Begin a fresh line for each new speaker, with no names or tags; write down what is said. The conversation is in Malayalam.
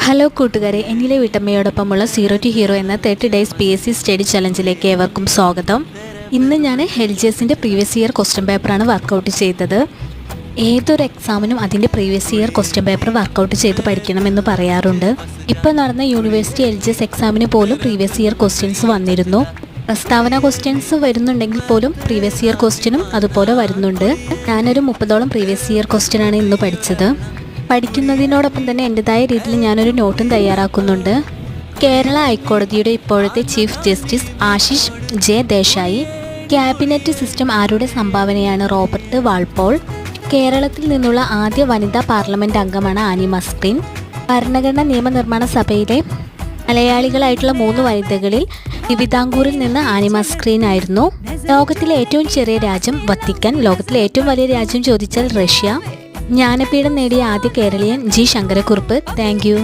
ഹലോ കൂട്ടുകാരെ, എന്നിലെ വീട്ടമ്മയോടൊപ്പമുള്ള സീറോ ടു ഹീറോ എന്ന 30 ഡേയ്സ് PSC സ്റ്റഡി ചലഞ്ചിലേക്ക് ഏവർക്കും സ്വാഗതം. ഇന്ന് ഞാൻ HGSൻ്റെ പ്രീവിയസ് ഇയർ ക്വസ്റ്റ്യൻ പേപ്പറാണ് വർക്കൗട്ട് ചെയ്തത്. ഏതൊരു എക്സാമിനും അതിൻ്റെ previous year question paper work out ചെയ്ത് പഠിക്കണമെന്ന് പറയാറുണ്ട്. ഇപ്പോൾ നടന്ന യൂണിവേഴ്സിറ്റി LGS എക്സാമിന് പോലും പ്രീവിയസ് ഇയർ ക്വസ്റ്റ്യൻസ് വന്നിരുന്നു. പ്രസ്താവന ക്വസ്റ്റ്യൻസ് വരുന്നുണ്ടെങ്കിൽ പോലും പ്രീവിയസ് ഇയർ ക്വസ്റ്റ്യനും അതുപോലെ വരുന്നുണ്ട്. ഞാനൊരു 30ഓളം പ്രീവിയസ് ഇയർ ക്വസ്റ്റ്യനാണ് ഇന്ന് പഠിച്ചത്. പഠിക്കുന്നതിനോടൊപ്പം തന്നെ എൻ്റെതായ രീതിയിൽ ഞാനൊരു നോട്ടും തയ്യാറാക്കുന്നുണ്ട്. കേരള ഹൈക്കോടതിയുടെ ഇപ്പോഴത്തെ chief justice Ashish J Desai. Cabinet system ആരുടെ സംഭാവനയാണ്? Robert Walpole. കേരളത്തിൽ നിന്നുള്ള ആദ്യ വനിതാ പാർലമെൻറ്റ് അംഗമാണ് ആനി മസ്ക്രീൻ. ഭരണഘടനാ നിയമനിർമ്മാണ സഭയിലെ മലയാളികളായിട്ടുള്ള 3 വനിതകളിൽ തിരുവിതാംകൂറിൽ നിന്ന് ആനി മസ്ക്രീൻ ആയിരുന്നു. ലോകത്തിലെ ഏറ്റവും ചെറിയ രാജ്യം വത്തിക്കാൻ. ലോകത്തിലെ ഏറ്റവും വലിയ രാജ്യം ചോദിച്ചാൽ റഷ്യ. ജ്ഞാനപീഠം നേടിയ ആദ്യ കേരളീയൻ G. ശങ്കരക്കുറുപ്പ്. Thank U.